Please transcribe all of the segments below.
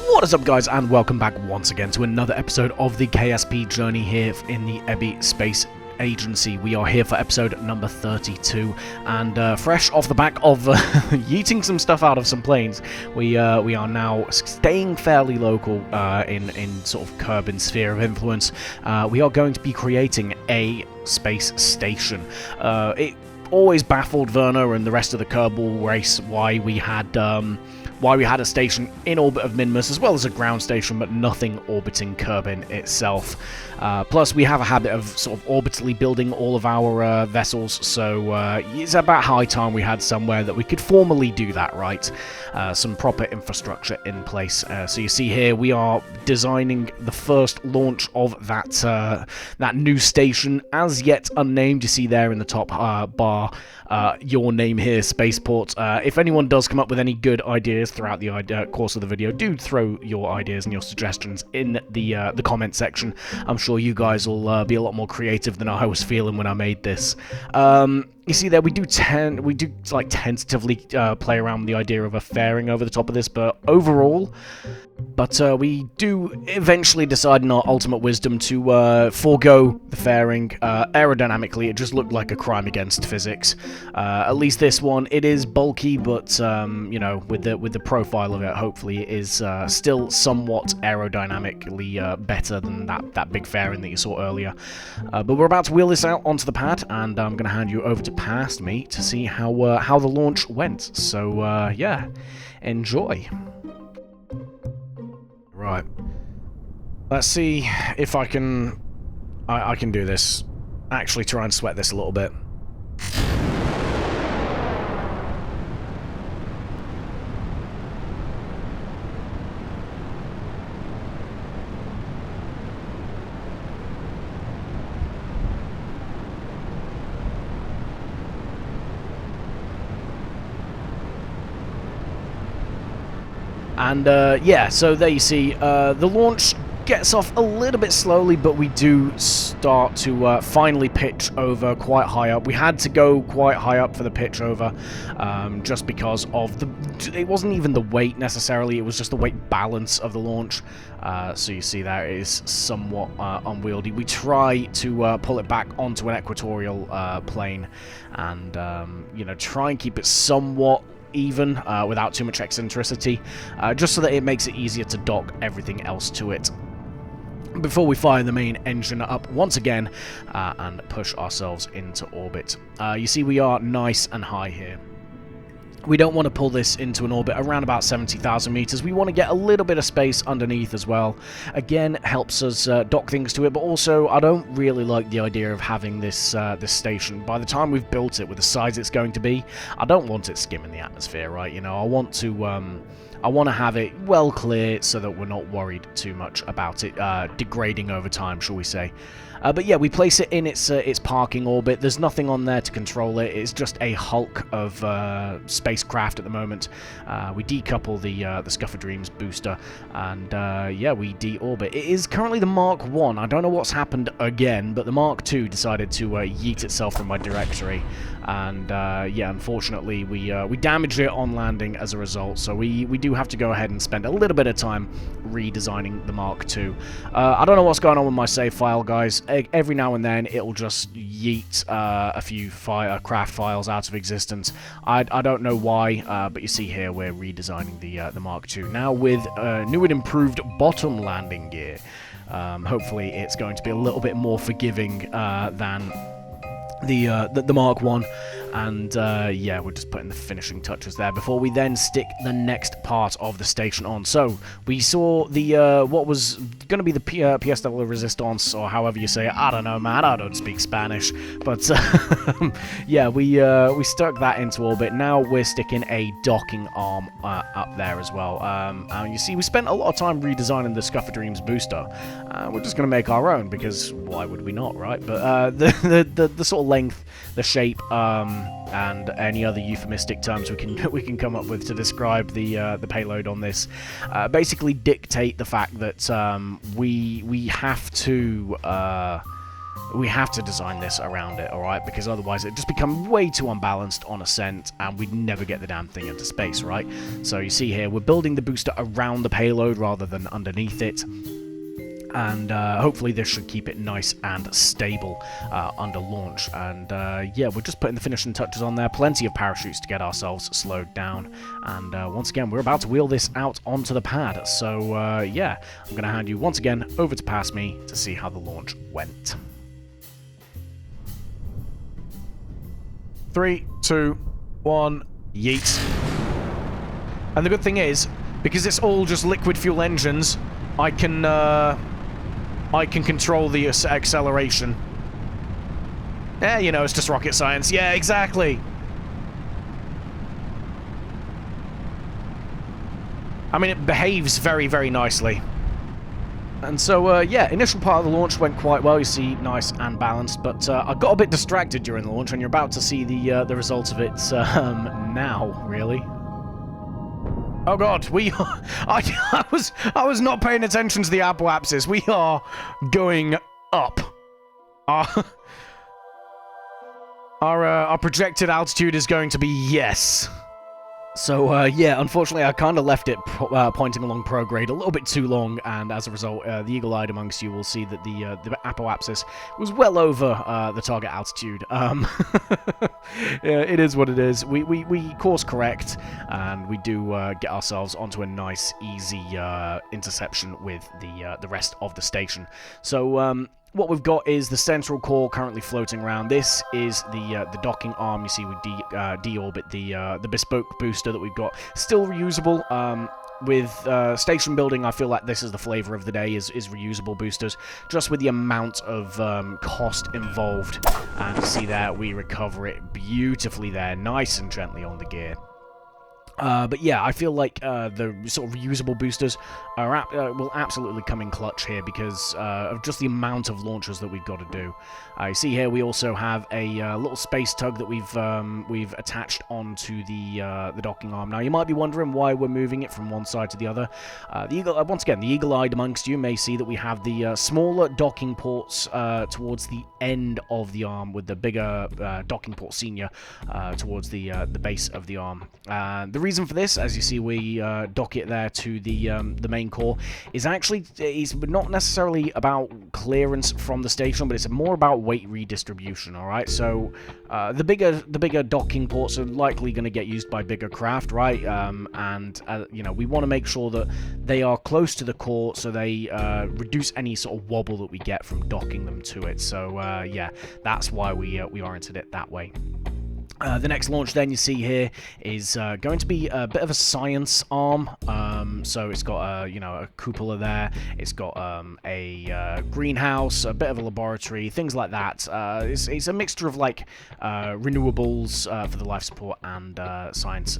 What is up, guys, and welcome back once again to another episode of the KSP journey here in the Ebby Space Agency. We are here for episode number 32, and fresh off the back of yeeting some stuff out of some planes, we are now staying fairly local in sort of Kerbin's sphere of influence. We are going to be creating a space station. It always baffled Werner and the rest of the Kerbal race why we had a station in orbit of Minmus, as well as a ground station, but nothing orbiting Kerbin itself. Plus, we have a habit of sort of orbitally building all of our vessels, so it's about high time we had somewhere that we could formally do that, right? Some proper infrastructure in place. So you see here, we are designing the first launch of that new station, as yet unnamed. You see there in the top bar, your name here, Spaceport. If anyone does come up with any good ideas throughout the course of the video, do throw your ideas and your suggestions in the comment section. I'm sure you guys will be a lot more creative than I was feeling when I made this. You see there, we do like tentatively play around with the idea of a fairing over the top of this, but overall, we do eventually decide in our ultimate wisdom to forego the fairing. Aerodynamically, it just looked like a crime against physics. At least this one, it is bulky, but you know, with the profile of it, hopefully it is still somewhat aerodynamically better than that big fairing that you saw earlier. But we're about to wheel this out onto the pad, and I'm going to hand you over to past me to see how the launch went. So yeah, enjoy. Right. Let's see if I can do this. Actually try and sweat this a little bit. And yeah, so there you see, the launch gets off a little bit slowly, but we do start to finally pitch over quite high up. We had to go quite high up for the pitch over, just because of it wasn't even the weight necessarily, it was just the weight balance of the launch. So you see that it is somewhat unwieldy. We try to pull it back onto an equatorial plane, and you know, try and keep it somewhat even without too much eccentricity, just so that it makes it easier to dock everything else to it before we fire the main engine up once again and push ourselves into orbit. You see we are nice and high here. We don't want to pull this into an orbit around about 70,000 meters. We want to get a little bit of space underneath as well. Again, helps us dock things to it, but also I don't really like the idea of having this this station. By the time we've built it with the size it's going to be, I don't want it skimming the atmosphere, right? You know, I want to have it well clear so that we're not worried too much about it degrading over time, shall we say. But yeah, we place it in its parking orbit. There's nothing on there to control it. It's just a hulk of spacecraft at the moment. We decouple the Scuffer Dreams booster, and yeah, we deorbit. It is currently the Mark 1. I don't know what's happened again, but the Mark 2 decided to yeet itself from my directory, and yeah, unfortunately we damaged it on landing as a result. So we do have to go ahead and spend a little bit of time redesigning the Mark 2. I don't know what's going on with my save file, guys. Every now and then it'll just yeet a few craft files out of existence. I don't know why, but you see here we're redesigning the Mark II now with new and improved bottom landing gear. Hopefully it's going to be a little bit more forgiving than the Mark 1, and yeah, we're just putting the finishing touches there before we then stick the next part of the station on. So we saw the what was going to be the pièce de la résistance, or however you say it. I don't know, man, I don't speak Spanish, but yeah, we stuck that into orbit. Now we're sticking a docking arm up there as well. And you see, we spent a lot of time redesigning the Scuffer Dreams booster. We're just going to make our own, because why would we not, right? But the sort of length, the shape, and any other euphemistic terms we can come up with to describe the payload on this basically dictate the fact that we have to We have to design this around it, alright? Because otherwise it'd just become way too unbalanced on ascent, and we'd never get the damn thing into space, right? So you see here, we're building the booster around the payload rather than underneath it. And hopefully this should keep it nice and stable under launch. And yeah, we're just putting the finishing touches on there. Plenty of parachutes to get ourselves slowed down. And once again, we're about to wheel this out onto the pad. So yeah, I'm going to hand you once again over to pass me to see how the launch went. 3, 2, 1, yeet. And the good thing is, because it's all just liquid fuel engines, I can control the acceleration. Yeah, you know, it's just rocket science. Yeah, exactly. I mean, it behaves very, very nicely. And so, yeah, initial part of the launch went quite well. You see, nice and balanced. But I got a bit distracted during the launch, and you're about to see the result of it now, really. Oh god, I was not paying attention to the apoapsis. We are going up. Our projected altitude is going to be yes. So, yeah, unfortunately, I kind of left it pointing along prograde a little bit too long, and as a result, the eagle-eyed amongst you will see that the apoapsis was well over the target altitude. Yeah, it is what it is. We course correct, and we do get ourselves onto a nice, easy interception with the rest of the station. So, what we've got is the central core currently floating around. This is the docking arm. You see we deorbit the bespoke booster that we've got. Still reusable. With station building, I feel like this is the flavor of the day, is reusable boosters, just with the amount of cost involved. And see there, we recover it beautifully there, nice and gently on the gear. But yeah, I feel like the sort of reusable boosters are will absolutely come in clutch here because of just the amount of launches that we've got to do. You see here we also have a little space tug that we've attached onto the docking arm. Now you might be wondering why we're moving it from one side to the other. Once again, the eagle-eyed amongst you may see that we have the smaller docking ports towards the end of the arm, with the bigger docking port senior towards the base of the arm. The reason for this, as you see, we dock it there to the main core, is not necessarily about clearance from the station, but it's more about weight redistribution. All right, so the bigger docking ports are likely going to get used by bigger craft, right? And you know, we want to make sure that they are close to the core, so they reduce any sort of wobble that we get from docking them to it. So yeah, that's why we oriented it that way. The next launch then you see here is going to be a bit of a science arm. So it's got a cupola there. It's got a greenhouse, a bit of a laboratory, things like that. It's a mixture of like renewables for the life support and science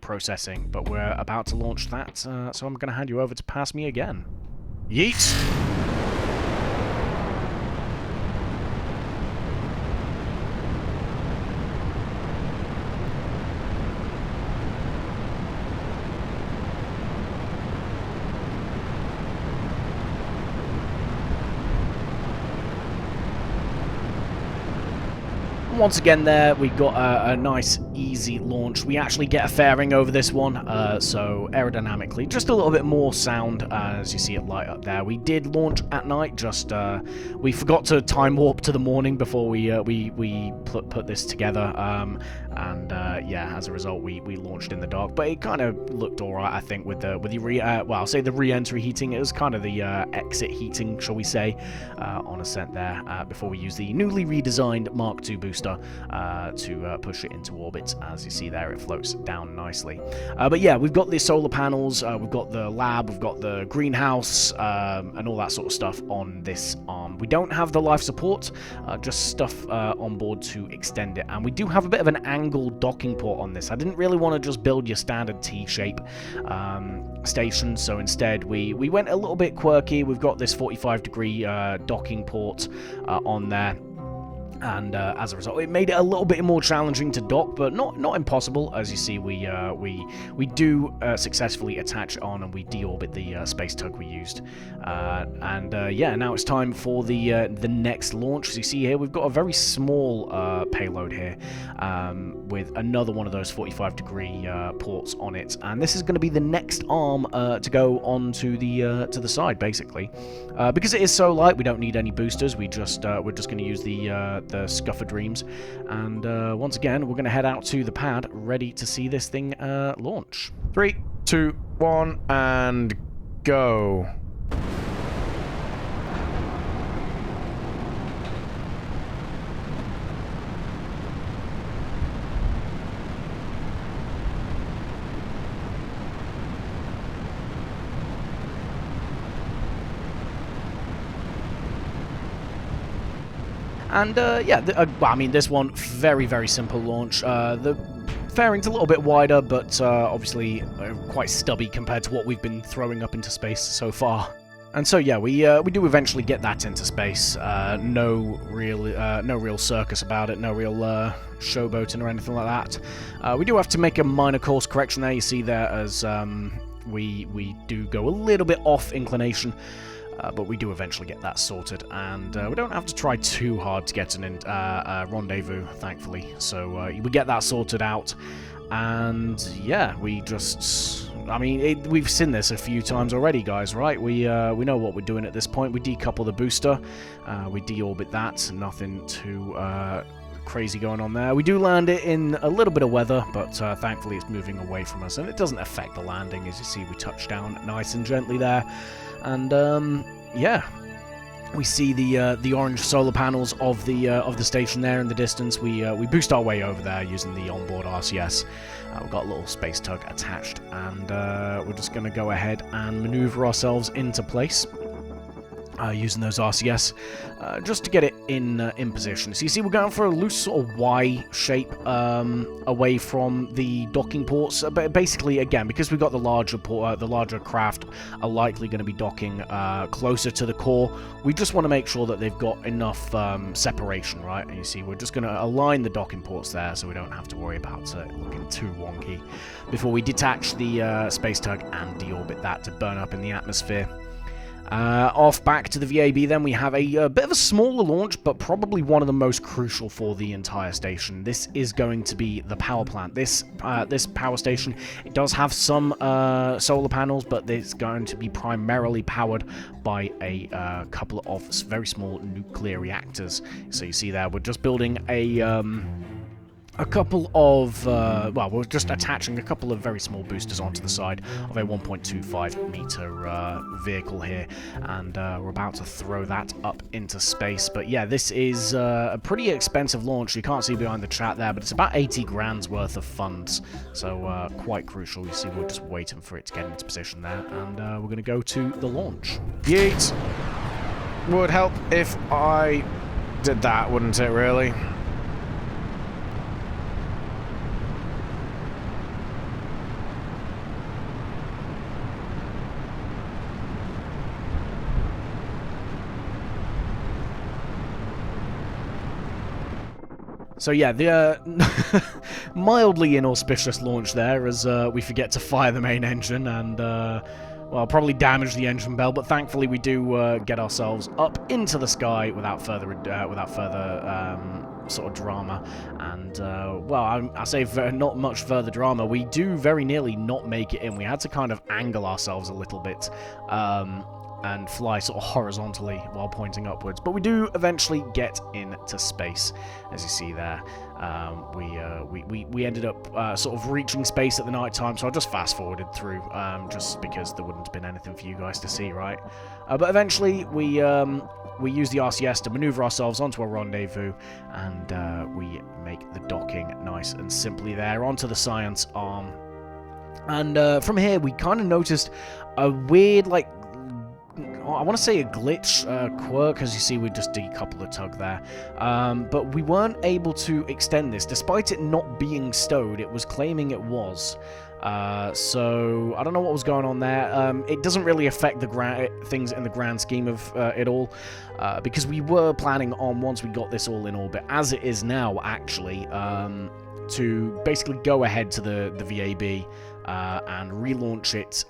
processing. But we're about to launch that, so I'm going to hand you over to pass me again. Yeet! Once again there, we got a nice, easy launch. We actually get a fairing over this one, so aerodynamically, just a little bit more sound as you see it light up there. We did launch at night, just we forgot to time warp to the morning before we put this together, and yeah, as a result, we launched in the dark. But it kind of looked alright, I think, with the I'll say the re-entry heating. It was kind of the exit heating, shall we say, on ascent there, before we use the newly redesigned Mark II booster to push it into orbit. As you see there, it floats down nicely. But yeah, we've got the solar panels, we've got the lab, we've got the greenhouse, and all that sort of stuff on this arm. We don't have the life support, just stuff on board to extend it. And we do have a bit of an angled docking port on this. I didn't really want to just build your standard T-shape station, so instead we went a little bit quirky. We've got this 45-degree docking port on there. And as a result, it made it a little bit more challenging to dock, but not impossible. As you see, we do successfully attach it on, and we deorbit the space tug we used. Yeah, now it's time for the next launch. As you see here, we've got a very small payload here, with another one of those 45-degree ports on it, and this is going to be the next arm to go onto the side, basically. Because it is so light, we don't need any boosters. We're just going to use the Scuffer Dreams, and once again we're going to head out to the pad, ready to see this thing launch. 3, 2, 1, and go. And yeah, I mean, this one, very, very simple launch. The fairing's a little bit wider, but obviously quite stubby compared to what we've been throwing up into space so far. And so yeah, we do eventually get that into space. No real circus about it, no real showboating or anything like that. We do have to make a minor course correction there. You see there, as we do go a little bit off inclination. But we do eventually get that sorted, and we don't have to try too hard to get a rendezvous, thankfully. So we get that sorted out, and yeah, we just... I mean, we've seen this a few times already, guys, right? We know what we're doing at this point. We decouple the booster, we deorbit that, nothing too crazy going on there. We do land it in a little bit of weather, but thankfully it's moving away from us, and it doesn't affect the landing. As you see, we touch down nice and gently there. And yeah, we see the orange solar panels of the station there in the distance. We boost our way over there using the onboard RCS. We've got a little space tug attached, and we're just going to go ahead and maneuver ourselves into place. Using those RCS, just to get it in position. So you see, we're going for a loose sort of Y shape away from the docking ports. But basically, again, because we've got the larger craft are likely going to be docking closer to the core. We just want to make sure that they've got enough separation, right? And you see, we're just going to align the docking ports there, so we don't have to worry about it looking too wonky before we detach the space tug and deorbit that to burn up in the atmosphere. Off back to the VAB, then we have a bit of a smaller launch, but probably one of the most crucial for the entire station. This is going to be the power plant. This power station, it does have some solar panels, but it's going to be primarily powered by a couple of very small nuclear reactors. So you see there, we're just building a couple of, well, we're just attaching a couple of very small boosters onto the side of a 1.25 meter vehicle here, and we're about to throw that up into space. But yeah, this is a pretty expensive launch. You can't see behind the chat there, but it's about 80 grand's worth of funds, so quite crucial. You see, we're just waiting for it to get into position there, and we're going to go to the launch. Yeet! Would help if I did that, wouldn't it, really? So yeah, the mildly inauspicious launch there, as we forget to fire the main engine and, well, probably damage the engine bell. But thankfully, we do get ourselves up into the sky without further sort of drama. And well, I say not much further drama. We do very nearly not make it in. We had to kind of angle ourselves a little bit. And fly sort of horizontally while pointing upwards. But we do eventually get into space, as you see there. We ended up sort of reaching space at the night time, so I just fast-forwarded through, just because there wouldn't have been anything for you guys to see, right? But eventually, we use the RCS to maneuver ourselves onto a rendezvous, and we make the docking nice and simply there onto the science arm. And from here, we kind of noticed a weird, like, I want to say a glitch, quirk, as you see we just decouple the tug there, but we weren't able to extend this, despite it not being stowed. It was claiming it was, So I don't know what was going on there. It doesn't really affect the things in the grand scheme of it all, because we were planning on, once we got this all in orbit, as it is now actually, to basically go ahead to the VAB and relaunch it,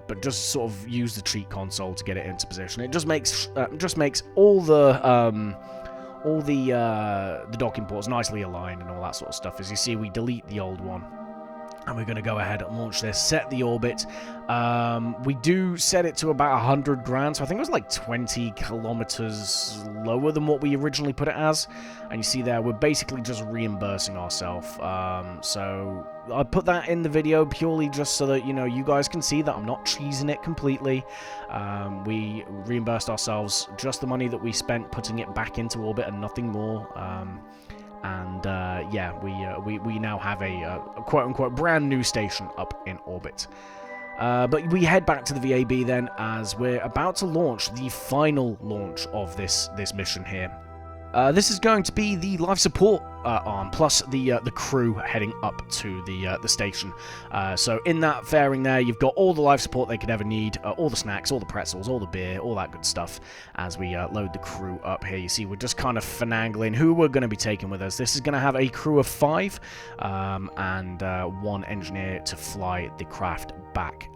but just sort of use the cheat console to get it into position. It just makes all the docking ports nicely aligned and all that sort of stuff. As you see, we delete the old one. And we're going to go ahead and launch this, set the orbit. We do set it to about 100 grand, so I think it was like 20 kilometers lower than what we originally put it as. And you see there, we're basically just reimbursing ourselves. So I put that in the video purely just so that, you know, you guys can see that I'm not cheesing it completely. We reimbursed ourselves just the money that we spent putting it back into orbit and nothing more. Yeah, we now have a quote-unquote brand new station up in orbit. But we head back to the VAB then, as we're about to launch the final launch of this mission here. This is going to be the life support arm, plus the crew heading up to the station. So in that fairing there, you've got all the life support they could ever need, all the snacks, all the pretzels, all the beer, all that good stuff. As we load the crew up here, you see we're just kind of finagling who we're going to be taking with us. This is going to have a crew of 5 and 1 engineer to fly the craft back.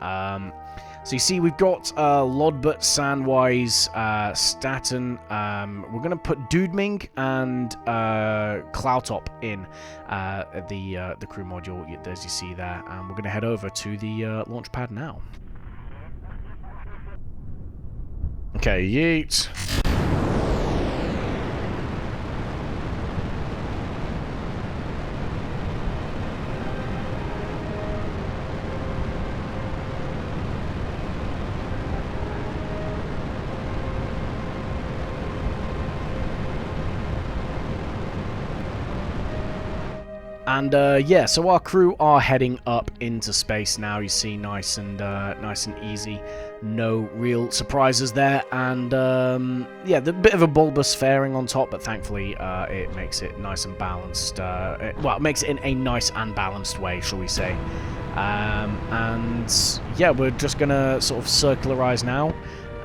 So you see, we've got Lodbert, Sandwise, Staten. We're going to put Dudeming and Cloutop in the crew module, as you see there. And we're going to head over to the launch pad now. Okay, yeet. And yeah, so our crew are heading up into space now. You see, nice and easy, no real surprises there. And yeah, the bit of a bulbous fairing on top, but thankfully it makes it nice and balanced. Well, it makes it in a nice and balanced way, shall we say? And yeah, we're just gonna sort of circularize now.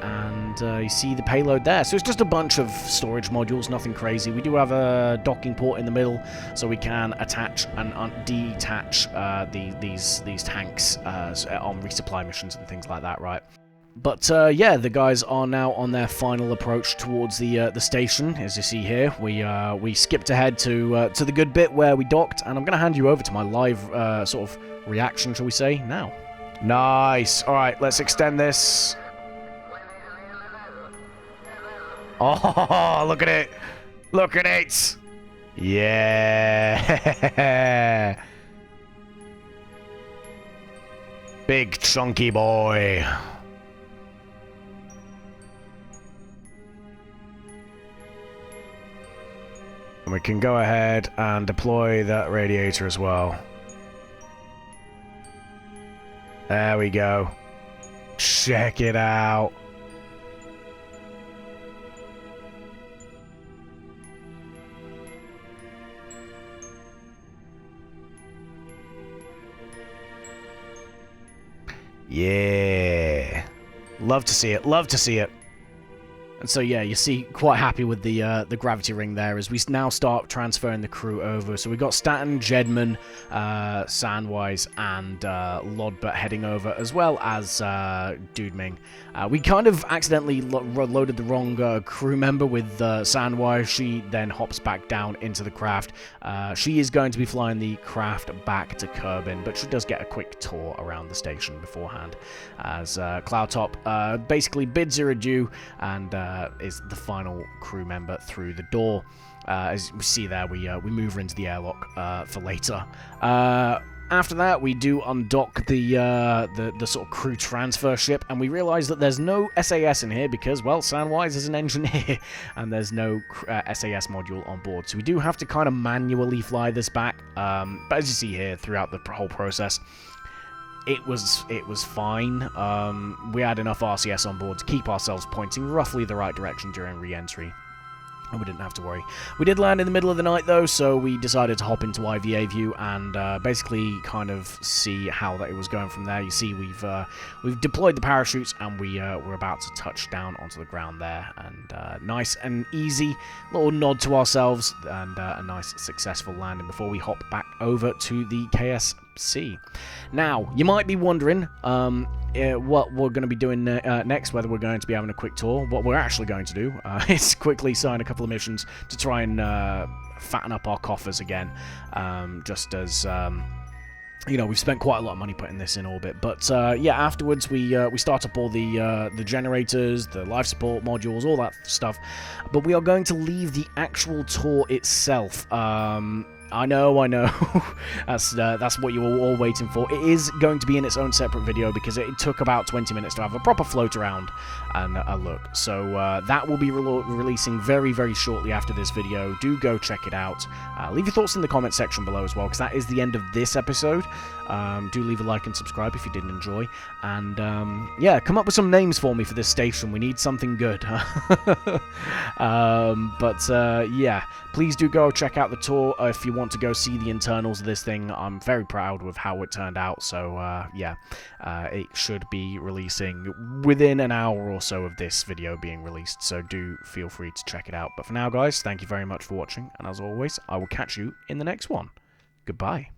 And you see the payload there. So it's just a bunch of storage modules, nothing crazy. We do have a docking port in the middle, so we can attach and detach these tanks on resupply missions and things like that, right? But yeah, the guys are now on their final approach towards the station. As you see here, we skipped ahead to the good bit where we docked, and I'm going to hand you over to my live sort of reaction, shall we say, now. Nice. All right, let's extend this. Oh, look at it! Look at it! Yeah! Big chunky boy. And we can go ahead and deploy that radiator as well. There we go. Check it out. Yeah, love to see it, love to see it. And so yeah, you see, quite happy with the gravity ring there as we now start transferring the crew over. So we got Staten, Jedman, Sandwise, and Lodbert heading over, as well as Dudeming. We kind of accidentally loaded the wrong crew member with Sandwise. She then hops back down into the craft. She is going to be flying the craft back to Kerbin, but she does get a quick tour around the station beforehand, as Cloudtop basically bids her adieu and is the final crew member through the door. As we see there, we move her into the airlock for later. After that, we do undock the sort of crew transfer ship, and we realize that there's no SAS in here because, well, Sandwise is an engineer, and there's no SAS module on board. So we do have to kind of manually fly this back. But as you see here, throughout the whole process, it was fine. We had enough RCS on board to keep ourselves pointing roughly the right direction during re-entry. and we didn't have to worry. We did land in the middle of the night though, so we decided to hop into IVA view and basically kind of see how that it was going from there. You see, we've deployed the parachutes and we're about to touch down onto the ground there, and nice and easy little nod to ourselves, and a nice successful landing before we hop back over to the KSP. Now, you might be wondering what we're going to be doing next, whether we're going to be having a quick tour. What we're actually going to do is quickly sign a couple of missions to try and fatten up our coffers again, just as you know, we've spent quite a lot of money putting this in orbit. But yeah, afterwards we start up all the generators, the life support modules, all that stuff. But we are going to leave the actual tour itself. I know. That's what you were all waiting for. It is going to be in its own separate video because it took about 20 minutes to have a proper float around and a look. So that will be releasing very, very shortly after this video. Do go check it out. Leave your thoughts in the comment section below as well, because that is the end of this episode. Do leave a like and subscribe if you did enjoy. And yeah, come up with some names for me for this station. We need something good. Yeah, please do go check out the tour if you want to go see the internals of this thing. I'm very proud with how it turned out. So yeah, it should be releasing within an hour or so of this video being released. So do feel free to check it out. But for now, guys, thank you very much for watching. And as always, I will catch you in the next one. Goodbye.